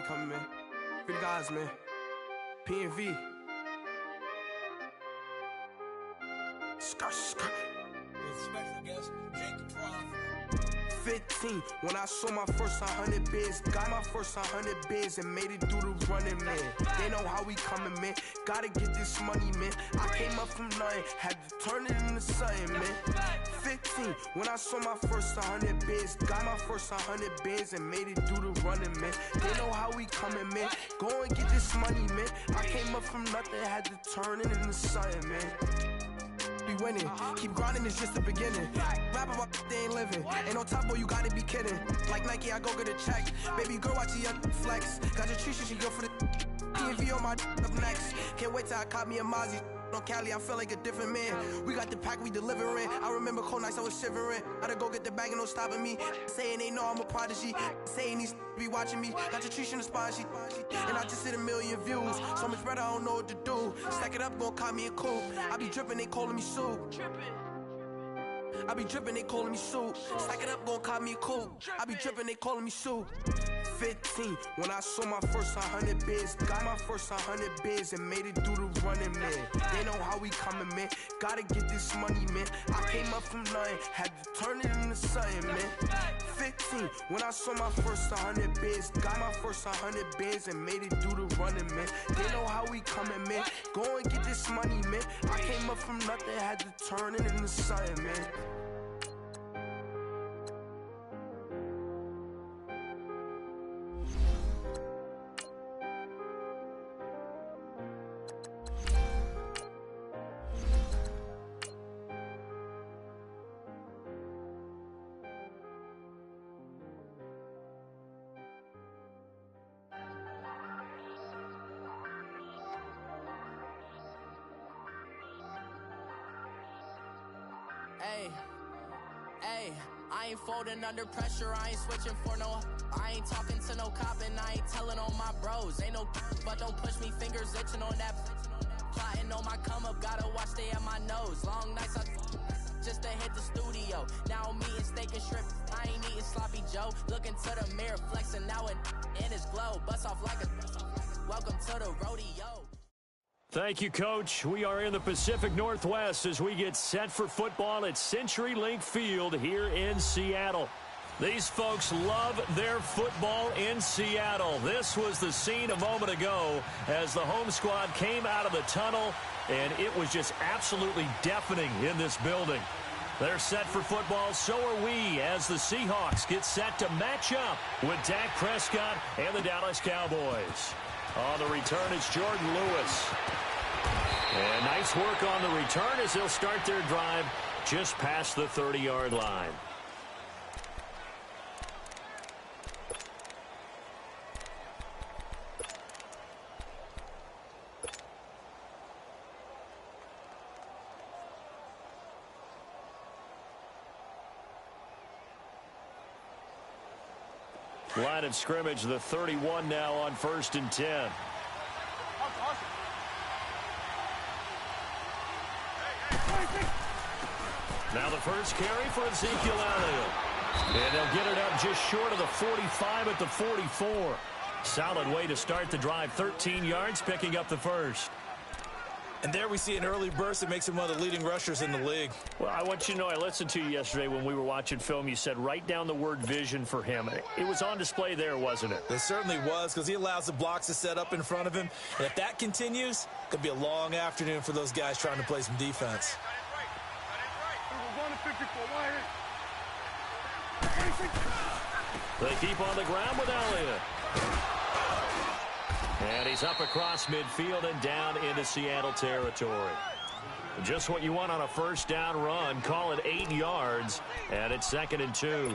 coming, man. Free the guys, man. P&V. Special guest, Jake Prof. 15, when I saw my first 100 bids, got my first 100 bids and made it through the running, man. They know how we coming, man. Gotta get this money, man. I came up from nothing, had to turn it into something, man. 15, when I saw my first 100 bids, got my first 100 bids and made it through the running, man. They know how we coming, man. Go and get this money, man. I came up from nothing, had to turn it into something, man. Be winning, keep grinding, it's just the beginning. Rap about they ain't living. Ain't no top boy, you gotta be kidding. Like Nike, I go get a check. Baby girl, watch your flex. Got your Trisha, she go for the P&V on my up next. Can't wait till I caught me a Mozzie. On Cali, I feel like a different man. We got the pack, we delivering. I remember cold nights, I was shivering. Gotta go get the bag and no stopping me. Saying they know I'm a prodigy. Saying these be watching me. Got your Trisha in the spine, she. And I just hit 1 million views. So much better, I don't know what to do. Stack it up, gon' call me a coupe. I be dripping, they calling me soup. I be dripping, they calling me soup. Stack it up, gon' call me a coupe. I be dripping, they calling me soup. 15, when I saw my first 100 bids, got my first 100 bids and made it through the running, man. They know how we coming, man. Gotta get this money, man. I came up from nothing, had to turn it into something, man. 15, when I saw my first 100 bids, got my first 100 bids and made it through the running, man. They know how we coming, man. Go and get this money, man. I came up from nothing, had to turn it into something, man. Hey, I ain't folding under pressure, I ain't switching for no. I ain't talking to no cop and I ain't telling on my bros. Ain't no but don't push me, fingers itching on that. Plotting on my come up, gotta watch stay at my nose. Long nights I just to hit the studio. Now I'm eating steak and shrimp, I ain't eating sloppy Joe. Looking to the mirror, flexing now and in his glow. Bust off like a welcome to the rodeo. Thank you, Coach. We are in the Pacific Northwest as we get set for football at CenturyLink Field here in Seattle. These folks love their football in Seattle. This was the scene a moment ago as the home squad came out of the tunnel, and it was just absolutely deafening in this building. They're set for football, so are we, as the Seahawks get set to match up with Dak Prescott and the Dallas Cowboys. On the return, it's Jordan Lewis. And nice work on the return as they'll start their drive just past the 30-yard line. Line of scrimmage, the 31 now on 1st and 10. Now the first carry for Ezekiel Elliott. And they'll get it up just short of the 45 at the 44. Solid way to start the drive. 13 yards, picking up the first. And there we see an early burst that makes him one of the leading rushers in the league. Well, I want you to know, I listened to you yesterday when we were watching film. You said write down the word vision for him. It was on display there, wasn't it? It certainly was, because he allows the blocks to set up in front of him. And if that continues, it could be a long afternoon for those guys trying to play some defense. They keep on the ground with Elliott. And he's up across midfield and down into Seattle territory. Just what you want on a first down run. Call it 8 yards, and it's 2nd and 2.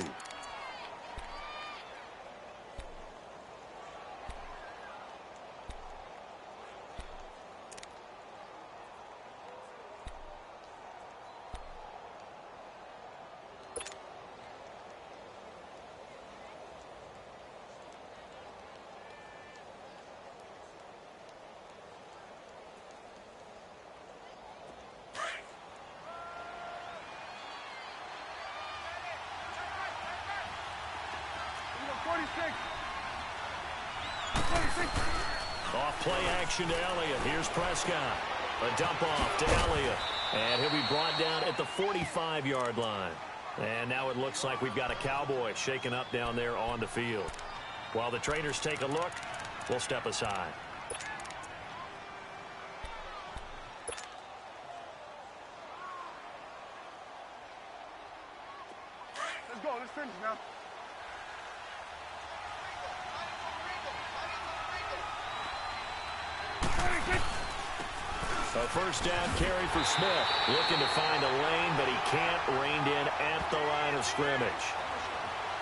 Off play action to Elliott. Here's Prescott. A dump off to Elliott. And he'll be brought down at the 45-yard line. And now it looks like we've got a Cowboy shaken up down there on the field. While the trainers take a look, we'll step aside. Let's go. Let's finish now. A first down carry for Smith. Looking to find a lane, but he can't. Reined in at the line of scrimmage.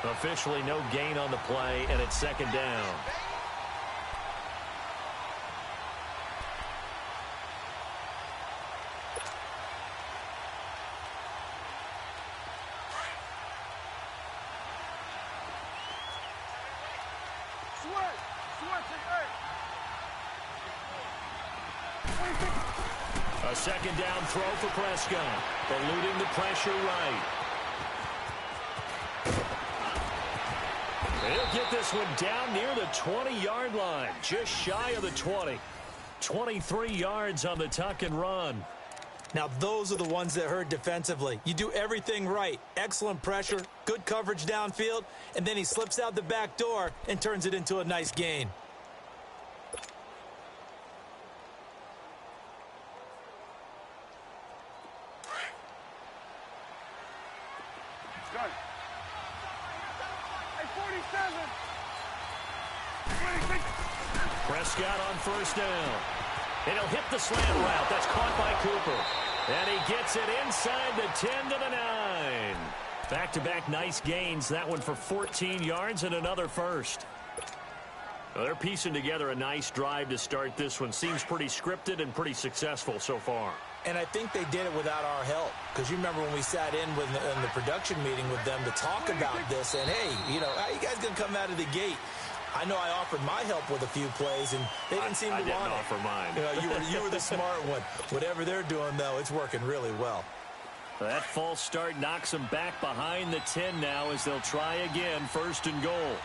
Officially no gain on the play, and it's second down. A second down throw for Prescott. Eluding the pressure right. He'll get this one down near the 20-yard line. Just shy of the 20. 23 yards on the tuck and run. Now, those are the ones that hurt defensively. You do everything right. Excellent pressure, good coverage downfield, and then he slips out the back door and turns it into a nice gain. Prescott on first down. And he'll hit the slant route. That's caught by Cooper. And he gets it inside the 10 to the 9. Back-to-back nice gains. That one for 14 yards and another first. Well, they're piecing together a nice drive to start this one. Seems pretty scripted and pretty successful so far. And I think they did it without our help. Because you remember when we sat in the production meeting with them to talk about this. And, hey, you know, how you guys going to come out of the gate? I know I offered my help with a few plays, and they didn't seem to want it. I didn't offer mine. You know, you were the smart one. Whatever they're doing, though, it's working really well. That false start knocks them back behind the 10 now as they'll try again, first and goal.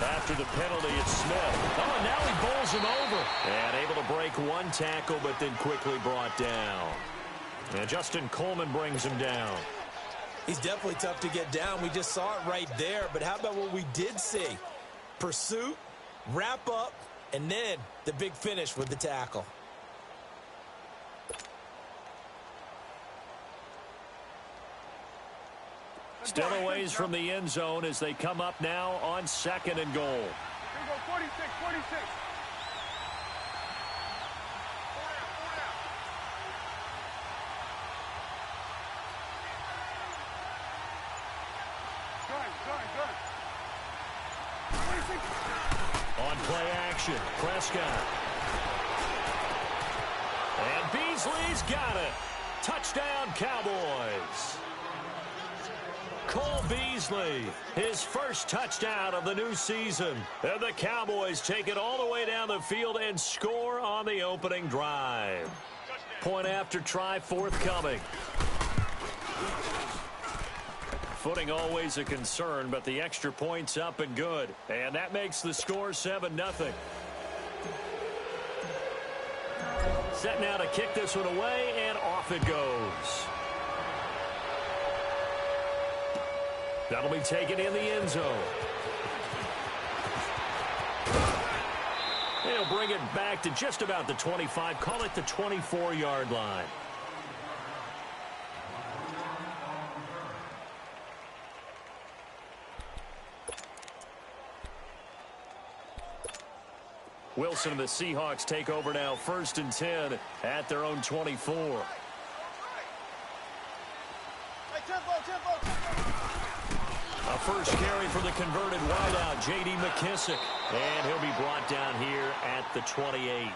After the penalty, it's Smith. Oh, and now he bowls him over. And able to break one tackle, but then quickly brought down. And Justin Coleman brings him down. He's definitely tough to get down. We just saw it right there. But how about what we did see? Pursuit, wrap up, and then the big finish with the tackle. Still a ways from the end zone as they come up now on second and goal. Here we go, 46, 46. On play action, Prescott. And Beasley's got it. Touchdown, Cowboys. Cole Beasley, his first touchdown of the new season. And the Cowboys take it all the way down the field and score on the opening drive. Point after try forthcoming. Footing always a concern, but the extra point's up and good. And that makes the score 7-0. Set now to kick this one away, and off it goes. That'll be taken in the end zone. They'll bring it back to just about the 25, call it the 24-yard line. Wilson and the Seahawks take over now, 1st and 10 at their own 24. A first carry for the converted wideout, J.D. McKissick. And he'll be brought down here at the 28.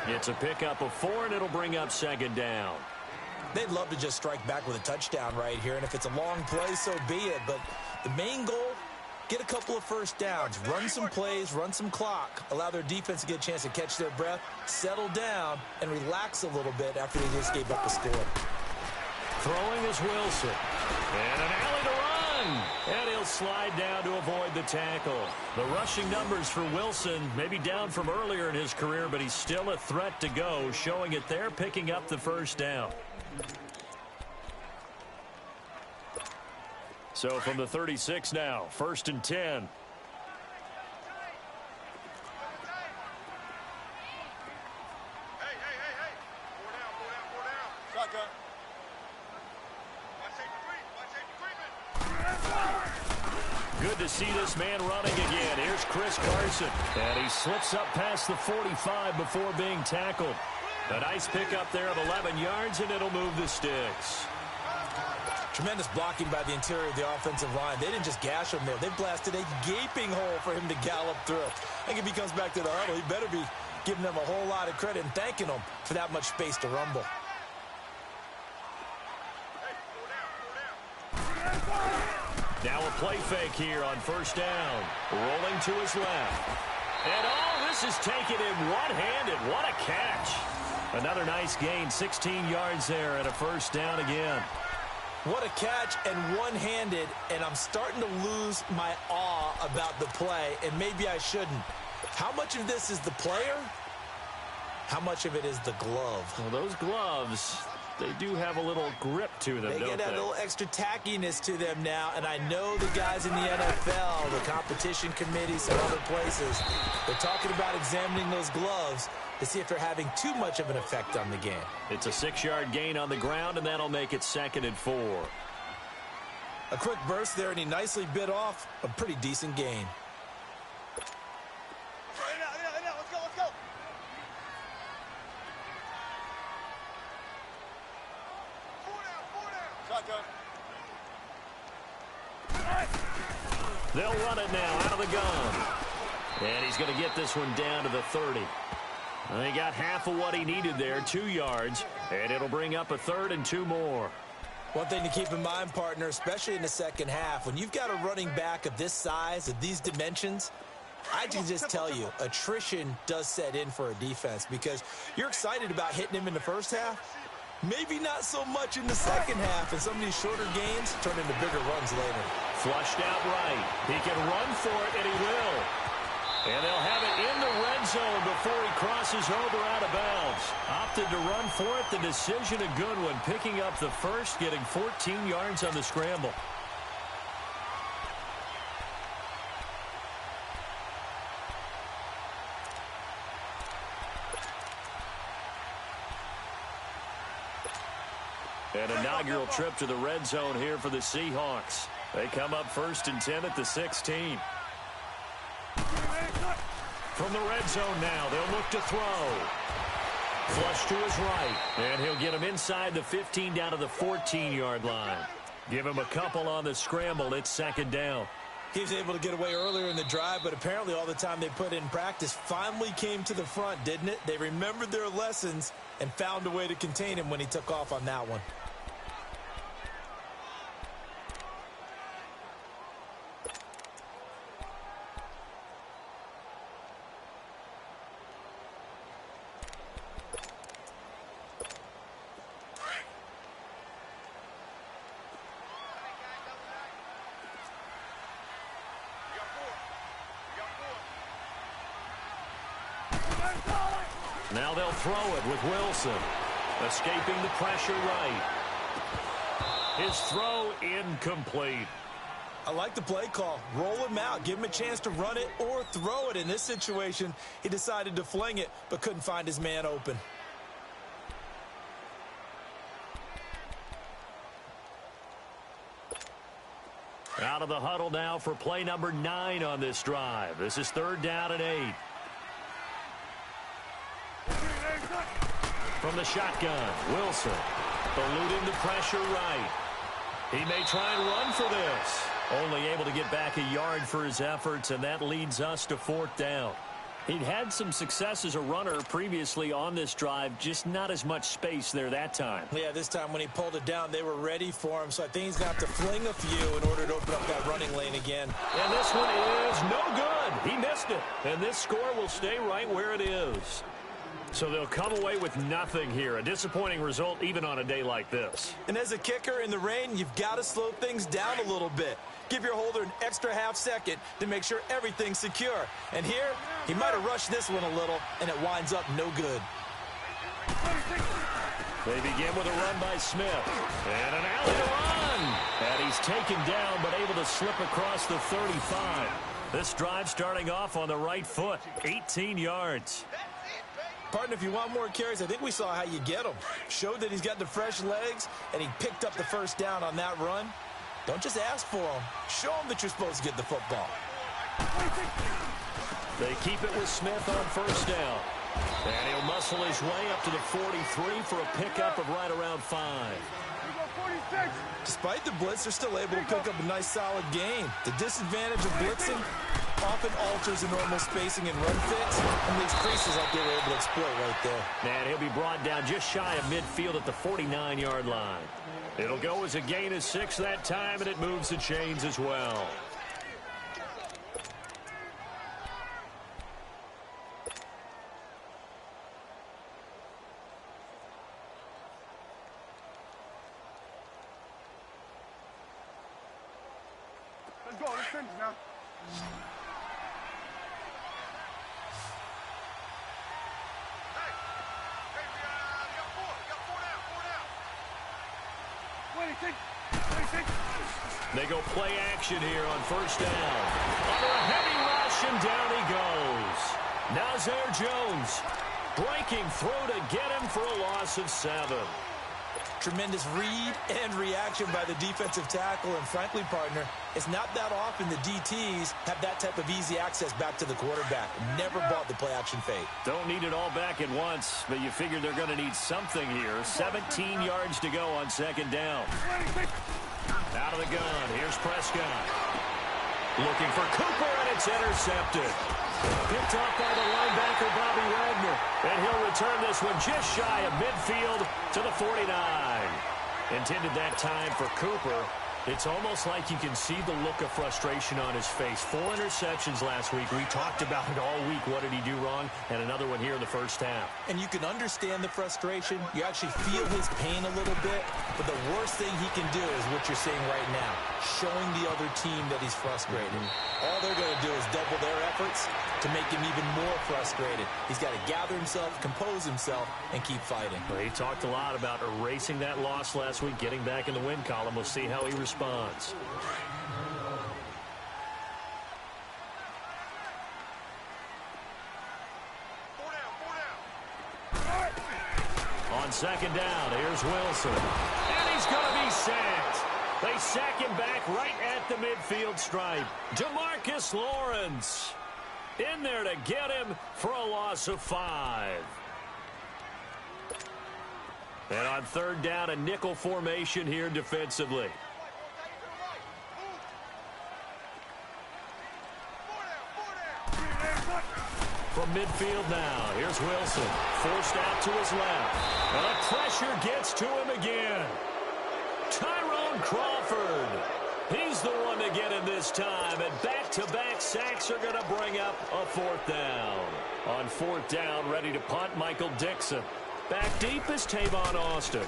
It's a pickup of 4, and it'll bring up second down. They'd love to just strike back with a touchdown right here, and if it's a long play, so be it. But the main goal, get a couple of first downs, run some plays, run some clock, allow their defense to get a chance to catch their breath, settle down, and relax a little bit after they just gave up a score. Throwing is Wilson. And an alley to run. And he'll slide down to avoid the tackle. The rushing numbers for Wilson may be down from earlier in his career, but he's still a threat to go, showing it there, picking up the first down. So from the 36 now, 1st and 10. Good to see this man running again. Here's Chris Carson. And he slips up past the 45 before being tackled. A nice pickup there of 11 yards, and it'll move the sticks. Tremendous blocking by the interior of the offensive line. They didn't just gash him there. They blasted a gaping hole for him to gallop through. I think if he comes back to the huddle, he better be giving them a whole lot of credit and thanking them for that much space to rumble. Now a play fake here on 1st down. Rolling to his left. And this is taken in one-handed. What a catch. Another nice gain, 16 yards there and a 1st down again. What a catch and one-handed, and I'm starting to lose my awe about the play, and maybe I shouldn't. How much of this is the player? How much of it is the glove? Well, those gloves, they do have a little grip to them, don't they? They get a little extra tackiness to them now, and I know the guys in the NFL, the competition committees and other places, they're talking about examining those gloves to see if they're having too much of an effect on the game. It's a 6-yard gain on the ground, and that'll make it 2nd and 4. A quick burst there, and he nicely bit off a pretty decent gain. Let's go. Shotgun. They'll run it now out of the gun. And he's going to get this one down to the 30. And he got half of what he needed there, 2 yards, and it'll bring up a 3rd and 2 more. One thing to keep in mind, partner, especially in the second half, when you've got a running back of this size, of these dimensions, I can just tell you, attrition does set in for a defense because you're excited about hitting him in the first half. Maybe not so much in the second half, and some of these shorter gains turn into bigger runs later. Flushed out right. He can run for it, and he will. And they'll have it in the red zone before he crosses over out of bounds. Opted to run for it. The decision a good one. Picking up the first, getting 14 yards on the scramble. An inaugural trip to the red zone here for the Seahawks. They come up 1st and 10 at the 16. From the red zone now, they'll look to throw. Flush to his right, and he'll get him inside the 15 down to the 14-yard line. Give him a couple on the scramble. It's 2nd down. He was able to get away earlier in the drive, but apparently all the time they put in practice finally came to the front, didn't it? They remembered their lessons and found a way to contain him when he took off on that one. Now they'll throw it with Wilson. Escaping the pressure right. His throw incomplete. I like the play call. Roll him out. Give him a chance to run it or throw it. In this situation, he decided to fling it, but couldn't find his man open. Out of the huddle now for play number 9 on this drive. This is 3rd down and 8. From the shotgun, Wilson eluding the pressure right. He may try and run for this. Only able to get back a yard for his efforts, and that leads us to 4th down. He'd had some success as a runner previously on this drive, just not as much space there that time. Yeah, this time when he pulled it down, they were ready for him, so I think he's going to have to fling a few in order to open up that running lane again. And this one is no good. He missed it, and this score will stay right where it is. So they'll come away with nothing here. A disappointing result even on a day like this. And as a kicker in the rain, you've got to slow things down a little bit. Give your holder an extra half second to make sure everything's secure. And here, he might have rushed this one a little, and it winds up no good. They begin with a run by Smith. And an alley to run. And he's taken down, but able to slip across the 35. This drive starting off on the right foot. 18 yards. Partner, if you want more carries, I think we saw how you get them. Showed that he's got the fresh legs, and he picked up the first down on that run. Don't just ask for them. Show them that you're supposed to get the football. They keep it with Smith on first down. And he'll muscle his way up to the 43 for a pickup of right around 5. Despite the blitz, they're still able to pick up a nice, solid gain. The disadvantage of blitzing often alters the normal spacing and run fits and leaves creases like they were able to exploit right there. And he'll be brought down just shy of midfield at the 49-yard line. It'll go as a gain of 6 that time, and it moves the chains as well. Let's go. Let's finish now. They go play action here on first down. Under a heavy rush, and down he goes. Now Zaire Jones breaking through to get him for a loss of 7. Tremendous read and reaction by the defensive tackle, and frankly, partner, it's not that often the DTs have that type of easy access back to the quarterback. Never bought the play-action fake. Don't need it all back at once, but you figure they're going to need something here. 17 yards to go on second down. Out of the gun, here's Prescott. Looking for Cooper, and it's intercepted. Picked off by the linebacker, Bobby Wagner. And he'll return this one just shy of midfield to the 49. Intended that time for Cooper. It's almost like you can see the look of frustration on his face. 4 interceptions last week. We talked about it all week. What did he do wrong? And another one here in the first half. And you can understand the frustration. You actually feel his pain a little bit. But the worst thing he can do is what you're saying right now, showing the other team that he's frustrated. All they're going to do is double their efforts to make him even more frustrated. He's got to gather himself, compose himself, and keep fighting. Well, he talked a lot about erasing that loss last week, getting back in the win column. We'll see how he responds. On second down, here's Wilson. And he's going to be sacked. They sack him back right at the midfield stripe. DeMarcus Lawrence in there to get him for a loss of 5. And on third down, a nickel formation here defensively. From midfield now, here's Wilson. Forced out to his left. And the pressure gets to him again. Tyrone Crawford. He's the one to get him this time. And back-to-back sacks are going to bring up a 4th down. On 4th down, ready to punt, Michael Dixon. Back deep is Tavon Austin.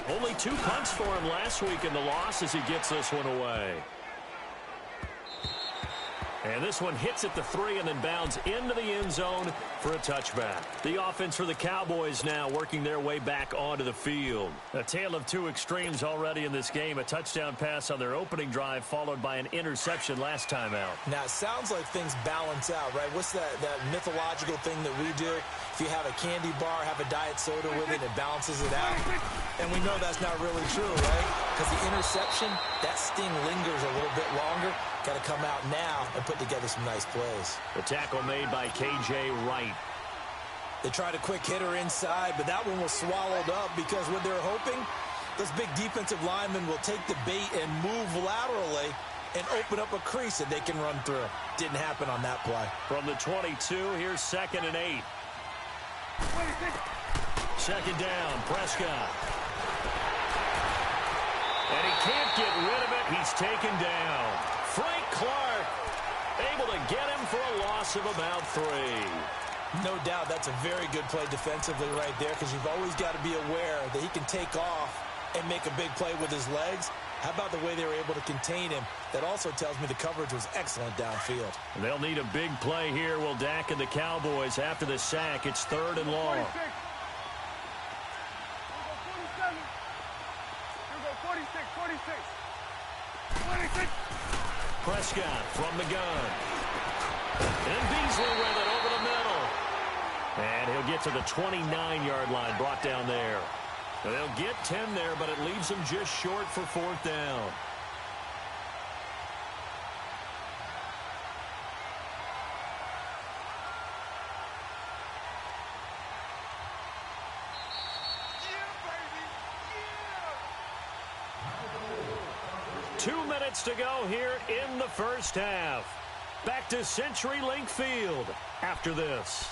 Only 2 punts for him last week in the loss as he gets this one away. And this one hits at the 3 and then bounds into the end zone for a touchback. The offense for the Cowboys now working their way back onto the field. A tale of 2 extremes already in this game. A touchdown pass on their opening drive followed by an interception last time out. Now, it sounds like things balance out, right? What's that mythological thing that we do? If you have a candy bar, have a diet soda with it, it balances it out. And we know that's not really true, right? Because the interception, that sting lingers a little bit longer. Got to come out now and put together some nice plays. The tackle made by K.J. Wright. They tried a quick hitter inside, but that one was swallowed up because what they're hoping, those big defensive linemen will take the bait and move laterally and open up a crease that they can run through. Didn't happen on that play. From the 22, here's 2nd and 8. Second down, Prescott. And he can't get rid of it. He's taken down. Frank Clark able to get him for a loss of about 3. No doubt that's a very good play defensively right there because you've always got to be aware that he can take off and make a big play with his legs. How about the way they were able to contain him? That also tells me the coverage was excellent downfield. They'll need a big play here. Will Dak and the Cowboys after the sack. It's 3rd and long. 46. Here go 47. Here go 46. 46. Prescott from the gun. And Beasley with it over the middle. And he'll get to the 29-yard line, brought down there. They'll get 10 there, but it leaves them just short for 4th down. Yeah. 2 minutes to go here in the first half. Back to CenturyLink Field after this.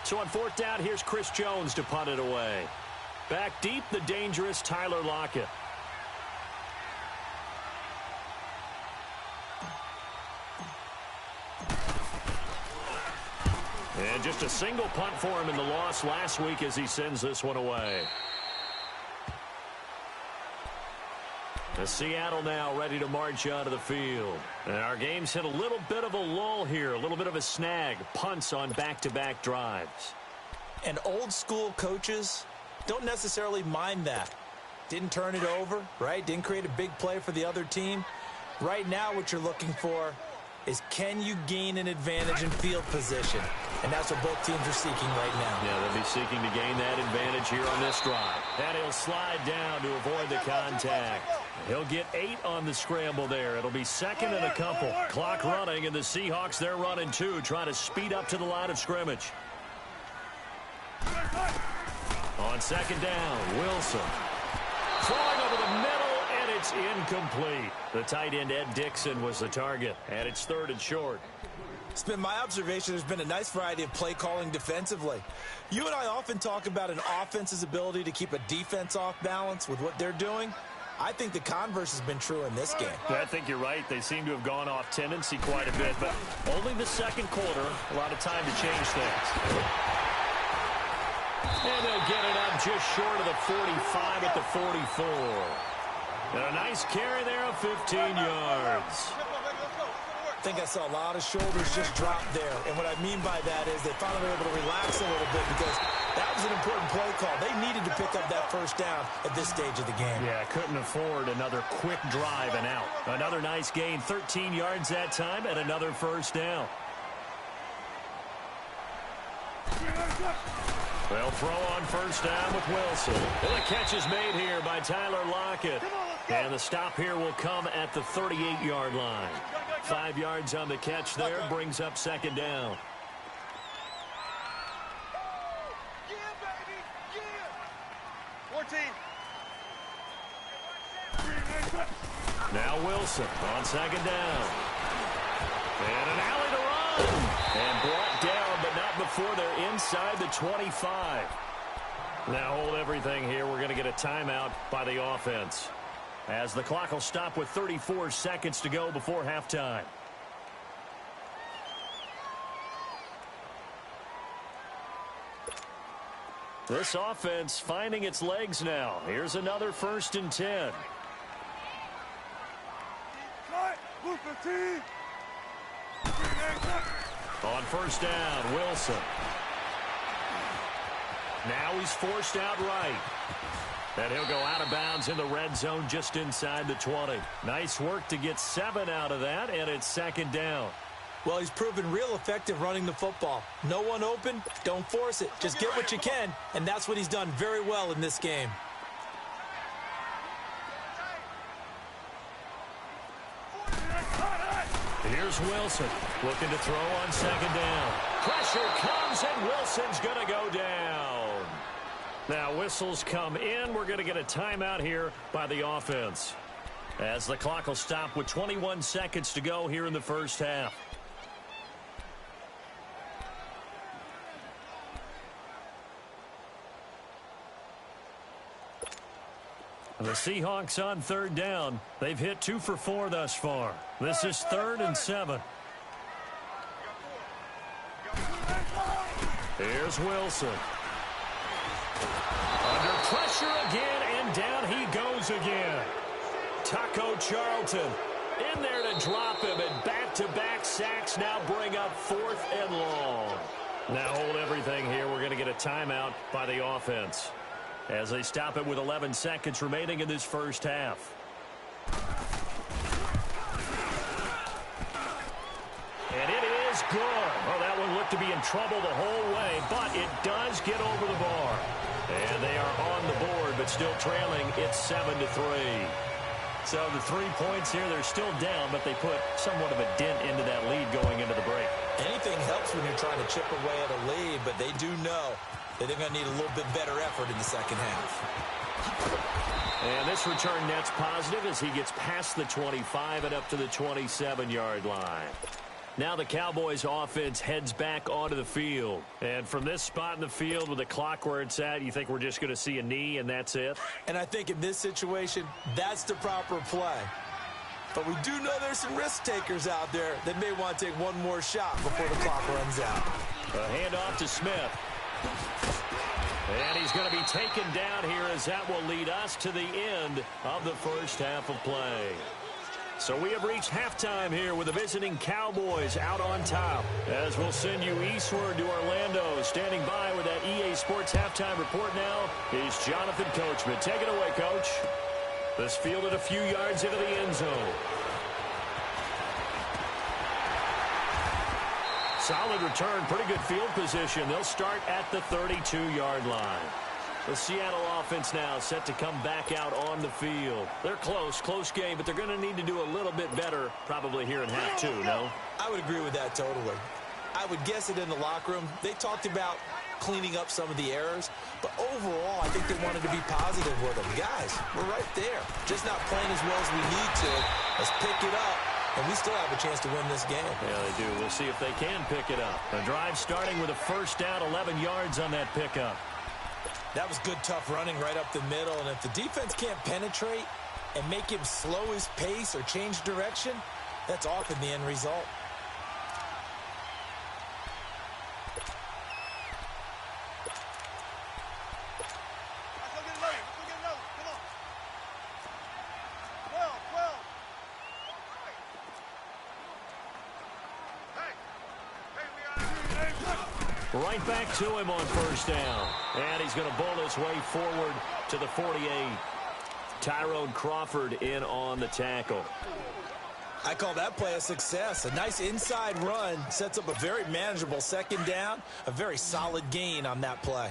So on 4th down, here's Chris Jones to punt it away. Back deep, the dangerous Tyler Lockett. And just a single punt for him in the loss last week as he sends this one away. As Seattle now ready to march onto the field. And our game's hit a little bit of a lull here, a little bit of a snag. Punts on back-to-back drives. And old school coaches don't necessarily mind that. Didn't turn it over, right? Didn't create a big play for the other team. Right now what you're looking for is, can you gain an advantage in field position? And that's what both teams are seeking right now. Yeah, they'll be seeking to gain that advantage here on this drive. And he'll slide down to avoid the contact. He'll get 8 on the scramble there. It'll be 2nd and a couple. Clock running, and the Seahawks, they're running 2, trying to speed up to the line of scrimmage. On 2nd down, Wilson. Throwing over the middle, and it's incomplete. The tight end, Ed Dixon, was the target, and it's 3rd and short. It's been my observation there's been a nice variety of play calling defensively. You and I often talk about an offense's ability to keep a defense off balance with what they're doing. I think the converse has been true in this game. I think you're right. They seem to have gone off tendency quite a bit, but only the 2nd quarter. A lot of time to change things. And they'll get it up just short of the 45 at the 44. And a nice carry there of 15 yards. I think I saw a lot of shoulders just drop there. And what I mean by that is they finally were able to relax a little bit because that was an important play call. They needed to pick up that 1st down at this stage of the game. Yeah, couldn't afford another quick drive and out. Another nice gain, 13 yards that time, and another 1st down. They'll throw on 1st down with Wilson. And the catch is made here by Tyler Lockett. And the stop here will come at the 38-yard line. 5 yards on the catch there, brings up 2nd down. Yeah, baby, yeah. 14. Now Wilson on 2nd down. And an alley to run. And brought down, but not before they're inside the 25. Now hold everything here. We're going to get a timeout by the offense, as the clock will stop with 34 seconds to go before halftime. This offense finding its legs now. Here's another 1st and 10. On 1st down, Wilson. Now he's forced out right. And he'll go out of bounds in the red zone just inside the 20. Nice work to get 7 out of that, and it's 2nd down. Well, he's proven real effective running the football. No one open, don't force it. Just get what you can, and that's what he's done very well in this game. Here's Wilson looking to throw on 2nd down. Pressure comes, and Wilson's going to go down. Now whistles come in. We're going to get a timeout here by the offense, as the clock will stop with 21 seconds to go here in the first half. The Seahawks on 3rd down. They've hit 2 for 4 thus far. This is 3rd and 7. Here's Wilson. Under pressure again, and down he goes again. Taco Charlton in there to drop him, and back-to-back sacks now bring up 4th and long. Now hold everything here. We're going to get a timeout by the offense as they stop it with 11 seconds remaining in this first half. And it is good. Well, that one looked to be in trouble the whole way, but it does get over the bar. And they are on the board, but still trailing. It's 7-3. So the 3 points here, they're still down, but they put somewhat of a dent into that lead going into the break. Anything helps when you're trying to chip away at a lead, but they do know that they're going to need a little bit better effort in the second half. And this return net's positive as he gets past the 25 and up to the 27-yard line. Now the Cowboys offense heads back onto the field. And from this spot in the field with the clock where it's at, you think we're just going to see a knee and that's it? And I think in this situation, that's the proper play. But we do know there's some risk takers out there that may want to take one more shot before the clock runs out. A handoff to Smith. And he's going to be taken down here as that will lead us to the end of the first half of play. So we have reached halftime here with the visiting Cowboys out on top. As we'll send you eastward to Orlando. Standing by with that EA Sports halftime report now is Jonathan Coachman. Take it away, Coach. This fielded a few yards into the end zone. Solid return, pretty good field position. They'll start at the 32-yard line. The Seattle offense now set to come back out on the field. They're close game, but they're going to need to do a little bit better probably here in half two, no? I would agree with that totally. I would guess it in the locker room. They talked about cleaning up some of the errors, but overall, I think they wanted to be positive with them. Guys, we're right there. Just not playing as well as we need to. Let's pick it up, and we still have a chance to win this game. Yeah, they do. We'll see if they can pick it up. The drive starting with a first down, 11 yards on that pickup. That was good, tough running right up the middle, and if the defense can't penetrate and make him slow his pace or change direction, that's often the end result. Right back to him on first down. And he's going to bowl his way forward to the 48. Tyrone Crawford in on the tackle. I call that play a success. A nice inside run sets up a very manageable second down. A very solid gain on that play.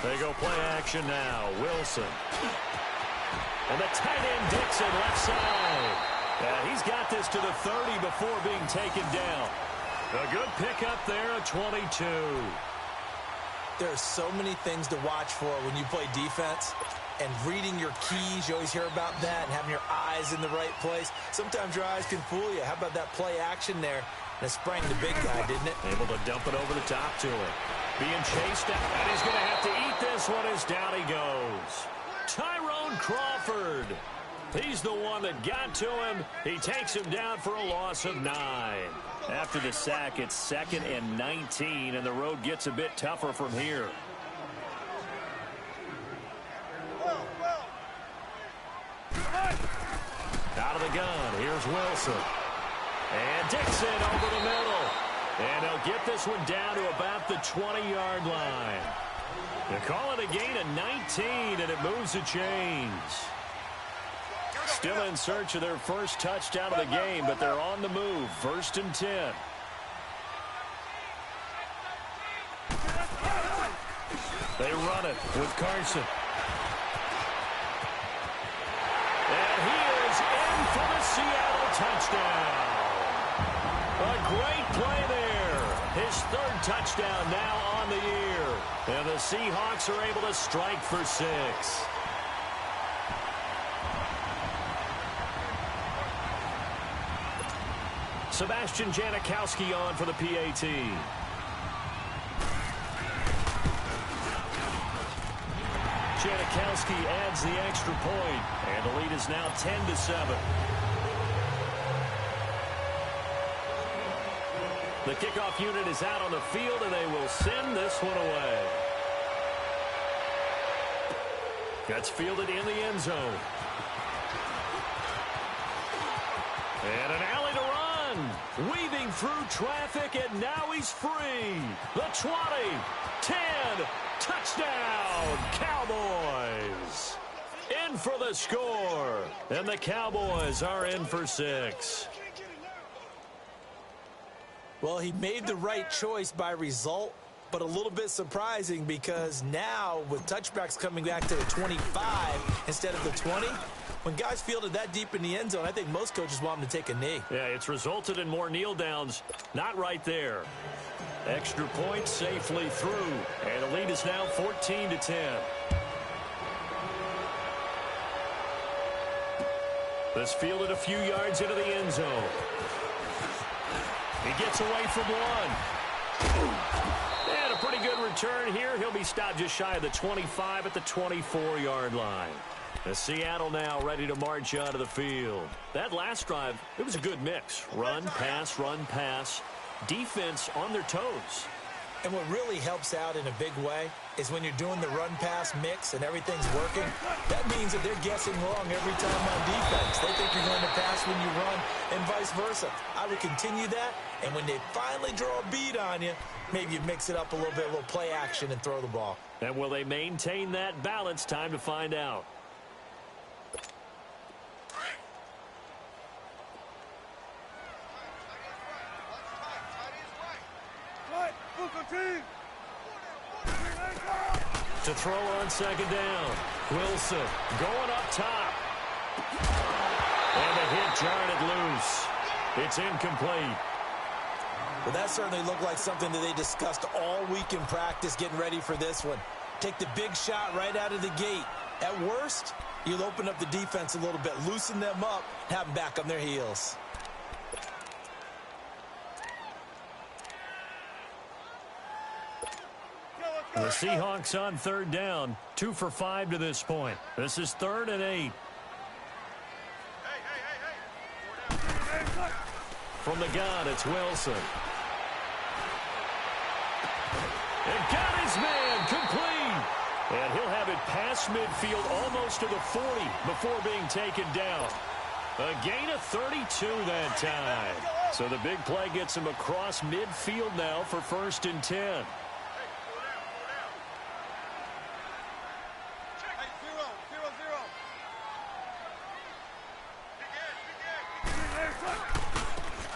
They go play action now. Wilson. And the tight end Dixon left side. He's got this to the 30 before being taken down. A good pickup there at 22. There are so many things to watch for when you play defense. And reading your keys, you always hear about that, and having your eyes in the right place. Sometimes your eyes can fool you. How about that play action there? And it sprang the big guy, didn't it? Able to dump it over the top to him. Being chased out, and he's going to have to eat this one as down he goes. Tyrone Crawford. He's the one that got to him. He takes him down for a loss of 9. After the sack, it's 2nd and 19, and the road gets a bit tougher from here. Out of the gun, here's Wilson. And Dixon over the middle. And they'll get this one down to about the 20-yard line. They call it a gain of 19, and it moves the chains. Still in search of their first touchdown of the game, but they're on the move. 1st and 10. They run it with Carson. And he is in for the Seattle touchdown. A great play there. His 3rd touchdown now on the year. And the Seahawks are able to strike for 6. Sebastian Janikowski on for the PAT. Janikowski adds the extra point, and the lead is now 10-7. The kickoff unit is out on the field, and they will send this one away. That's fielded in the end zone. And an alley to run. Weaving through traffic, and now he's free. The 20, 10, touchdown, Cowboys. In for the score. And the Cowboys are in for 6. Well, he made the right choice by result, but a little bit surprising because now with touchbacks coming back to the 25 instead of the 20, when guys fielded that deep in the end zone, I think most coaches want them to take a knee. Yeah, it's resulted in more kneel downs. Not right there. Extra point safely through, and the lead is now 14-10. This fielded a few yards into the end zone. He gets away from one. And a pretty good return here. He'll be stopped just shy of the 25 at the 24-yard line. The Seattle now ready to march onto the field. That last drive, it was a good mix. Run, pass, defense on their toes. And what really helps out in a big way is when you're doing the run-pass mix and everything's working, that means that they're guessing wrong every time on defense. They think you're going to pass when you run and vice versa. I would continue that, and when they finally draw a bead on you, maybe you mix it up a little bit, a little play action, and throw the ball. And will they maintain that balance? Time to find out. To throw on second down. Wilson going up top. And the hit jarred it loose. It's incomplete. Well, that certainly looked like something that they discussed all week in practice getting ready for this one. Take the big shot right out of the gate. At worst, you'll open up the defense a little bit, loosen them up, have them back on their heels. The Seahawks on third down, 2 for 5 to this point. This is 3rd and 8. From the gun, it's Wilson. And got his man complete. And he'll have it past midfield almost to the 40 before being taken down. A gain of 32 that time. So the big play gets him across midfield now for 1st and 10.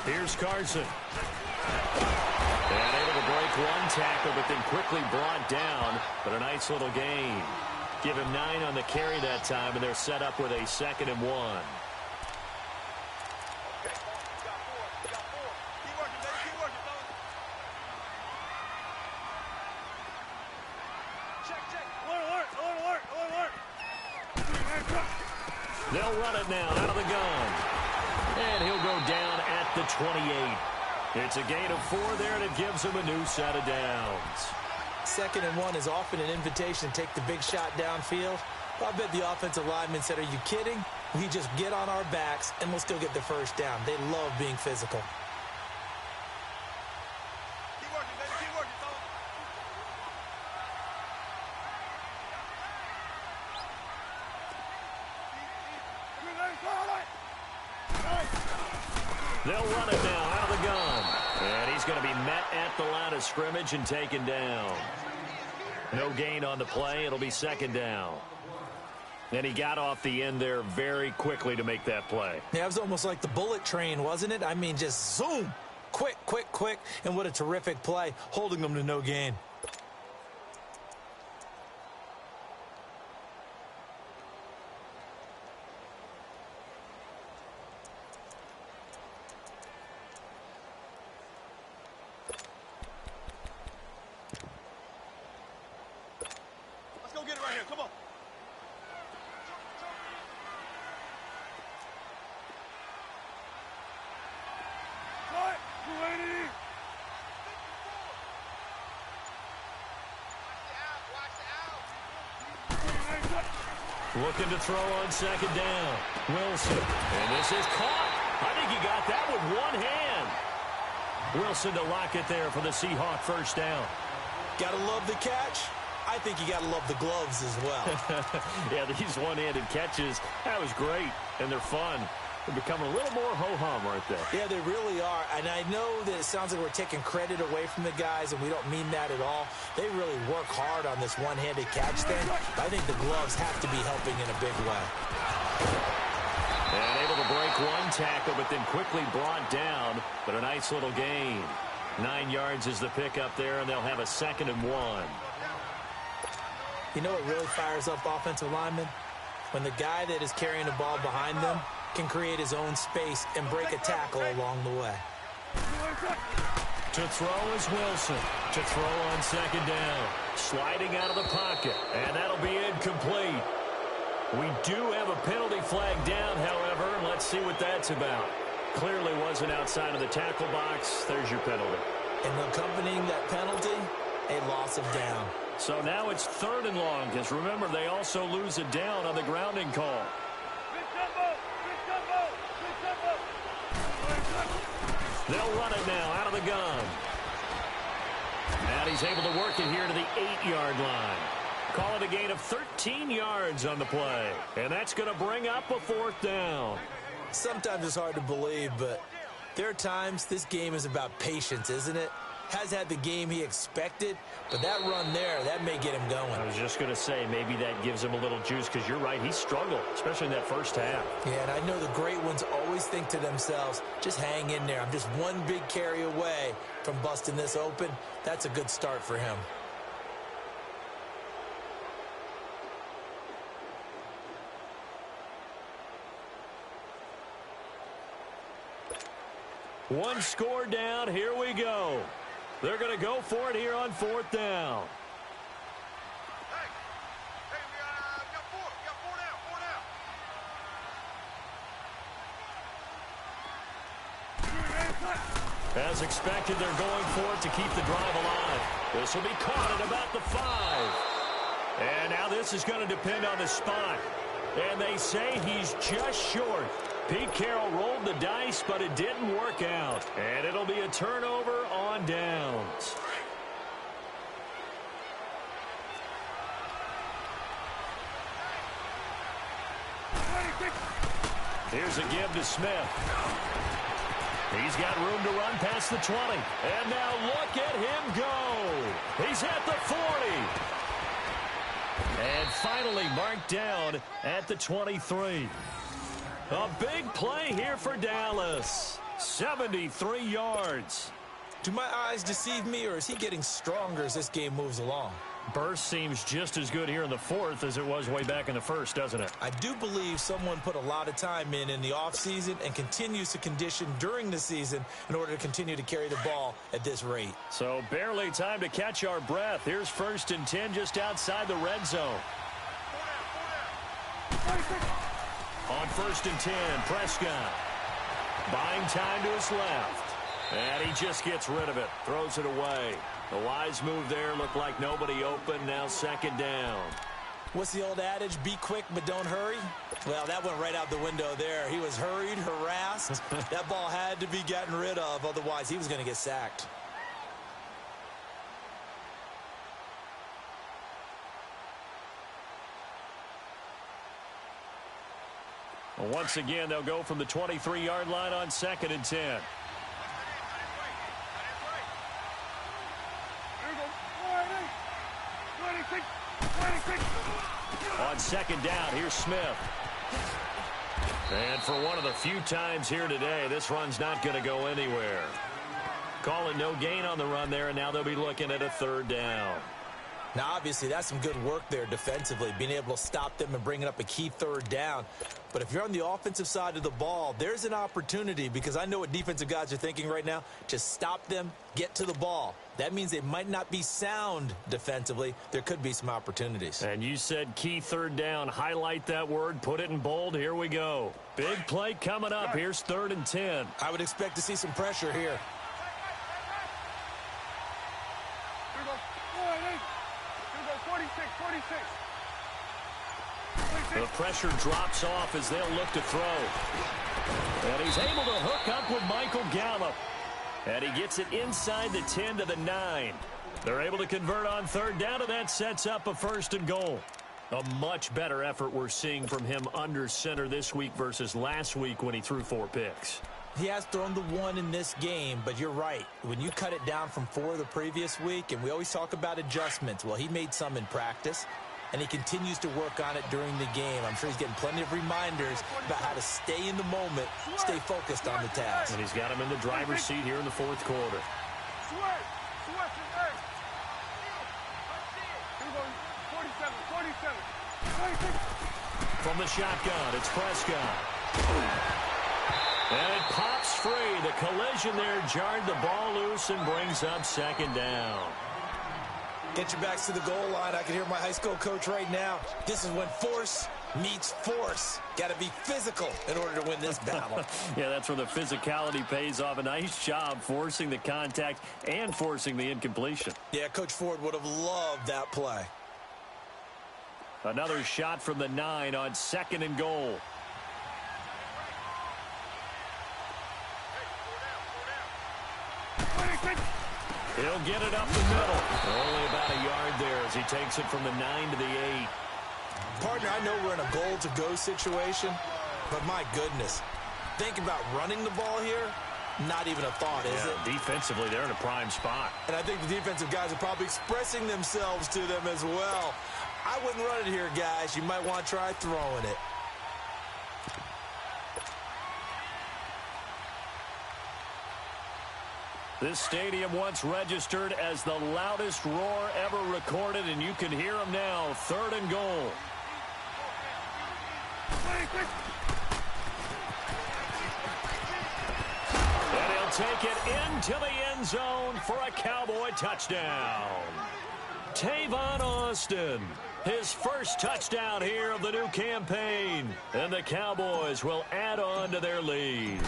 Here's Carson. And able to break one tackle, but then quickly brought down. But a nice little gain. Give him 9 on the carry that time, and they're set up with a 2nd and 1. They'll run it now out of the gun. And he'll go down at the 28. It's a gain of 4 there, and it gives him a new set of downs. 2nd and 1 is often an invitation to take the big shot downfield. I bet the offensive lineman said, are you kidding? We just get on our backs, and we'll still get the 1st down. They love being physical. Keep working, baby. Keep working, fellas. They'll run it now out of the gun. And he's going to be met at the line of scrimmage and taken down. No gain on the play. It'll be 2nd down. And he got off the end there very quickly to make that play. Yeah, it was almost like the bullet train, wasn't it? I mean, just zoom. Quick, quick, quick. And what a terrific play, holding them to no gain. Get it right here. Come on. Cut. 280. Watch out. Looking to throw on second down. Wilson. And this is caught. I think he got that with one hand. Wilson to lock it there for the Seahawk first down. Gotta love the catch. I think you gotta love the gloves as well. Yeah, these one-handed catches, that was great, and they're fun. They're becoming a little more ho-hum right there. Yeah, they really are. And I know that it sounds like we're taking credit away from the guys, and we don't mean that at all. They really work hard on this one-handed catch thing. I think the gloves have to be helping in a big way. And able to break one tackle, but then quickly brought down. But a nice little gain. 9 yards is the pickup there, and they'll have a 2nd and 1. You know what really fires up offensive linemen? When the guy that is carrying the ball behind them can create his own space and break a tackle along the way. To throw is Wilson. To throw on second down. Sliding out of the pocket. And that'll be incomplete. We do have a penalty flag down, however. Let's see what that's about. Clearly wasn't outside of the tackle box. There's your penalty. And accompanying that penalty, a loss of down. So now it's 3rd and long, because remember, they also lose a down on the grounding call. They'll run it now out of the gun. And he's able to work it here to the 8-yard line. Call it a gain of 13 yards on the play. And that's going to bring up a 4th down. Sometimes it's hard to believe, but there are times this game is about patience, isn't it? Has had the game he expected, but that run there, that may get him going. I was just going to say, maybe that gives him a little juice, because you're right, he struggled, especially in that first half. Yeah, and I know the great ones always think to themselves, just hang in there. I'm just one big carry away from busting this open. That's a good start for him. One score down, here we go. They're going to go for it here on 4th down. As expected, they're going for it to keep the drive alive. This will be caught at about the 5. And now this is going to depend on the spot. And they say he's just short. Pete Carroll rolled the dice, but it didn't work out. And it'll be a turnover on downs. Here's a give to Smith. He's got room to run past the 20. And now look at him go. He's at the 40. And finally marked down at the 23. A big play here for Dallas. 73 yards. Do my eyes deceive me, or is he getting stronger as this game moves along? Burst seems just as good here in the 4th as it was way back in the 1st, doesn't it? I do believe someone put a lot of time in the offseason and continues to condition during the season in order to continue to carry the ball at this rate. So barely time to catch our breath. Here's 1st and 10 just outside the red zone. On 1st and 10, Prescott. Buying time to his left. And he just gets rid of it. Throws it away. The wise move there. Looked like nobody open. Now 2nd down. What's the old adage? Be quick, but don't hurry? Well, that went right out the window there. He was hurried, harassed. That ball had to be gotten rid of. Otherwise, he was going to get sacked. Well, once again, they'll go from the 23-yard line on 2nd and 10. On 2nd down, here's Smith. And for one of the few times here today, this run's not going to go anywhere. Call it no gain on the run there, and now they'll be looking at a 3rd down. Now, obviously, that's some good work there defensively, being able to stop them and bringing up a key 3rd down. But if you're on the offensive side of the ball, there's an opportunity, because I know what defensive guys are thinking right now. Just stop them, get to the ball. That means they might not be sound defensively. There could be some opportunities. And you said key 3rd down. Highlight that word. Put it in bold. Here we go. Big play coming up. Here's 3rd and 10. I would expect to see some pressure here. The pressure drops off as they'll look to throw. And he's able to hook up with Michael Gallup. And he gets it inside the 10 to the 9. They're able to convert on third down, and that sets up a 1st and goal. A much better effort we're seeing from him under center this week versus last week when he threw 4 picks. He has thrown the 1 in this game, but you're right. When you cut it down from 4 the previous week, and we always talk about adjustments, well, he made some in practice, and he continues to work on it during the game. I'm sure he's getting plenty of reminders about how to stay in the moment, stay focused on the task. And he's got him in the driver's seat here in the 4th quarter. From the shotgun, it's Prescott. And it pops free. The collision there jarred the ball loose and brings up 2nd down. Get your backs to the goal line. I can hear my high school coach right now. This is when force meets force. Got to be physical in order to win this battle. Yeah, that's where the physicality pays off. A nice job forcing the contact and forcing the incompletion. Yeah, Coach Ford would have loved that play. Another shot from the 9 on 2nd and goal. He'll get it up the middle. Only about a yard there as he takes it from the 9 to the 8. Partner, I know we're in a goal-to-go situation, but my goodness. Think about running the ball here. Not even a thought, is it? Defensively, they're in a prime spot. And I think the defensive guys are probably expressing themselves to them as well. I wouldn't run it here, guys. You might want to try throwing it. This stadium once registered as the loudest roar ever recorded, and you can hear them now. 3rd and goal. And he'll take it into the end zone for a Cowboy touchdown. Tavon Austin, his first touchdown here of the new campaign. And the Cowboys will add on to their lead.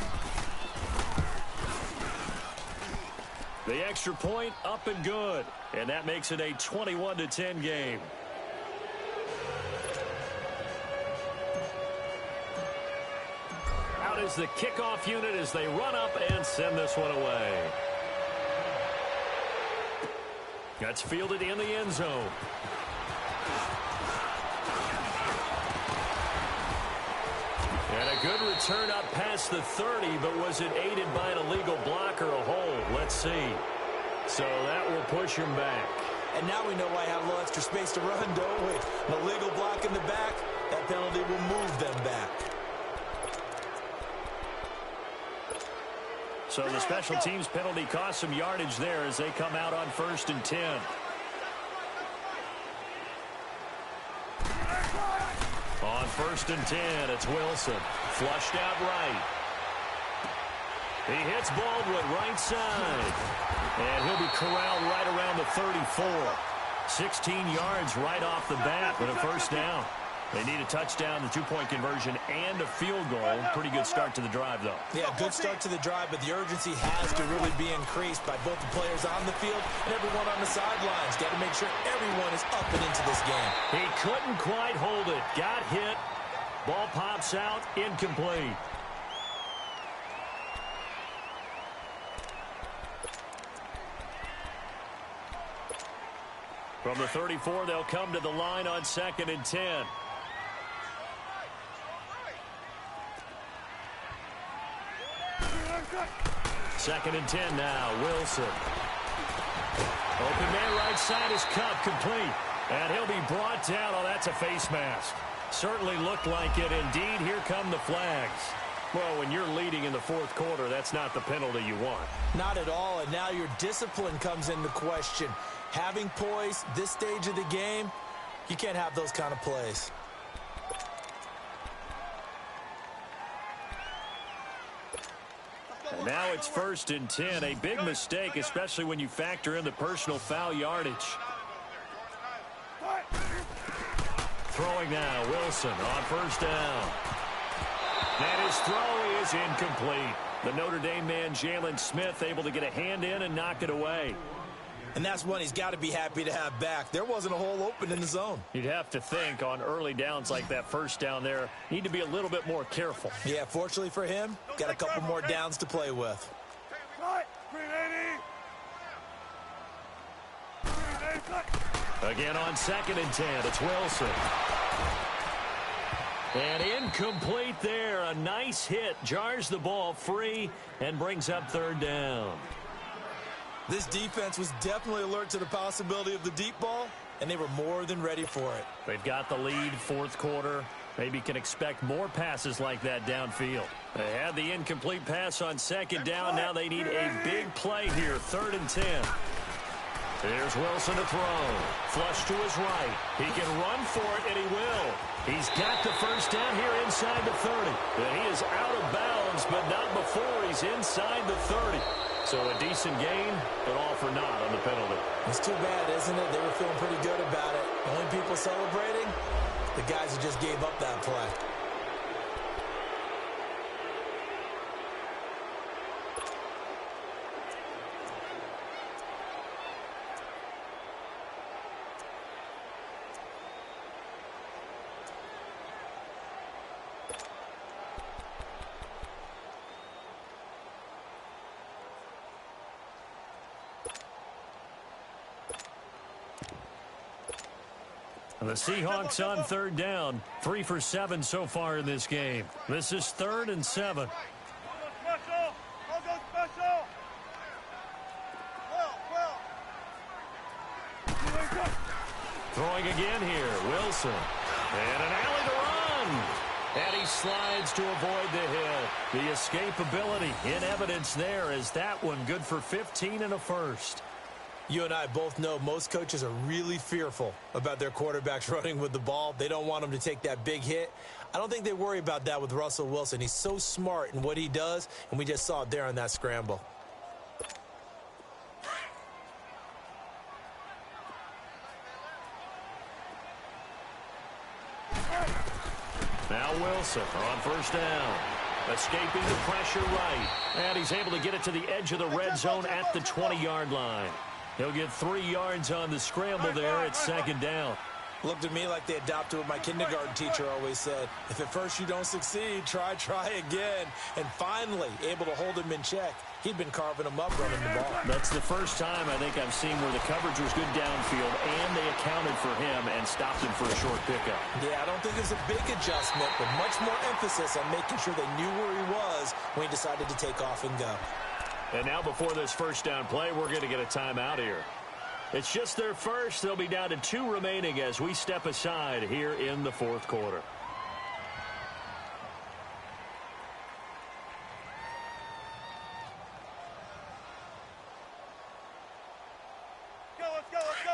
The extra point up and good. And that makes it a 21-10 game. Out is the kickoff unit as they run up and send this one away. That's fielded in the end zone. And a good return up past the 30, but was it aided by an illegal block or a hold? Let's see. So that will push him back. And now we know why I have a little extra space to run, don't we? An illegal block in the back, that penalty will move them back. So the special teams penalty cost some yardage there as they come out on 1st and 10. On 1st and 10, it's Wilson. Flushed out right. He hits Baldwin right side. And he'll be corralled right around the 34. 16 yards right off the bat, but a 1st down. They need a touchdown, the 2-point conversion, and a field goal. Pretty good start to the drive, though. Yeah, good start to the drive, but the urgency has to really be increased by both the players on the field and everyone on the sidelines. Got to make sure everyone is up and into this game. He couldn't quite hold it. Got hit. Ball pops out, incomplete. From the 34, they'll come to the line on 2nd and 10. Second and 10 now. Wilson. Open man right side is Cup, complete. And he'll be brought down. Oh, that's a face mask. Certainly looked like it. Indeed, here come the flags. Well, when you're leading in the 4th quarter, that's not the penalty you want. Not at all, and now your discipline comes into question. Having poise this stage of the game, you can't have those kind of plays. And now it's 1st and 10. A big mistake, especially when you factor in the personal foul yardage. Throwing now, Wilson on 1st down. And his throw is incomplete. The Notre Dame man, Jalen Smith, able to get a hand in and knock it away. And that's one he's got to be happy to have back. There wasn't a hole open in the zone. You'd have to think on early downs like that first down there, need to be a little bit more careful. Yeah, fortunately for him, got a couple more downs to play with. Again on 2nd and 10, it's Wilson. And incomplete there. A nice hit. Jars the ball free and brings up 3rd down. This defense was definitely alert to the possibility of the deep ball, and they were more than ready for it. They've got the lead, 4th quarter. Maybe can expect more passes like that downfield. They had the incomplete pass on 2nd down. Now they need a big play here, 3rd and 10. Here's Wilson to throw. Flush to his right. He can run for it, and he will. He's got the first down here inside the 30. And he is out of bounds, but not before he's inside the 30. So a decent gain, but all for naught on the penalty. It's too bad, isn't it? They were feeling pretty good about it. The only people celebrating, the guys who just gave up that play. The Seahawks on 3rd down, 3 for 7 so far in this game. This is 3rd and 7. Throwing again here, Wilson. And an alley to run. And he slides to avoid the hit. The escapability in evidence there as that one good for 15 and a first. You and I both know most coaches are really fearful about their quarterbacks running with the ball. They don't want them to take that big hit. I don't think they worry about that with Russell Wilson. He's so smart in what he does, and we just saw it there on that scramble. Now Wilson on 1st down. Escaping the pressure right. And he's able to get it to the edge of the red zone at the 20-yard line. He'll get 3 yards on the scramble there at 2nd down. Looked to me like they adopted what my kindergarten teacher always said. If at first you don't succeed, try again. And finally, able to hold him in check. He'd been carving him up running the ball. That's the first time I think I've seen where the coverage was good downfield and they accounted for him and stopped him for a short pickup. Yeah, I don't think it's a big adjustment, but much more emphasis on making sure they knew where he was when he decided to take off and go. And now before this first down play, we're going to get a timeout here. It's just their first. They'll be down to 2 remaining as we step aside here in the 4th quarter. Let's go.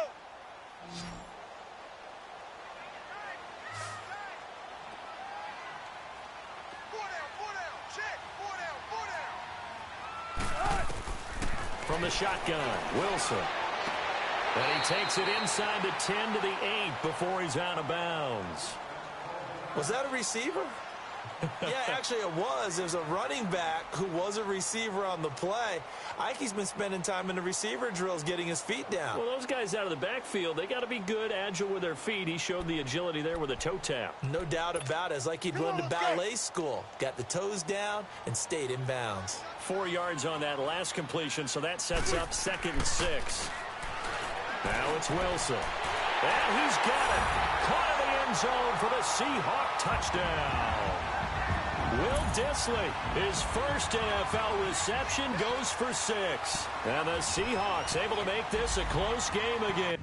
From the shotgun, Wilson. And he takes it inside the 10 to the 8 before he's out of bounds. Was that a receiver? Yeah, actually it was. There's a running back who was a receiver on the play. Ike's been spending time in the receiver drills getting his feet down. Well, those guys out of the backfield, they got to be good, agile with their feet. He showed the agility there with a toe tap. No doubt about it. It's like he'd run to ballet school. Got the toes down and stayed in bounds. 4 yards on that last completion, so that sets up 2nd and 6. Now it's Wilson. And he's got it. Caught in the end zone for the Seahawk touchdown. Will Dissly, his first NFL reception, goes for 6. And the Seahawks able to make this a close game again.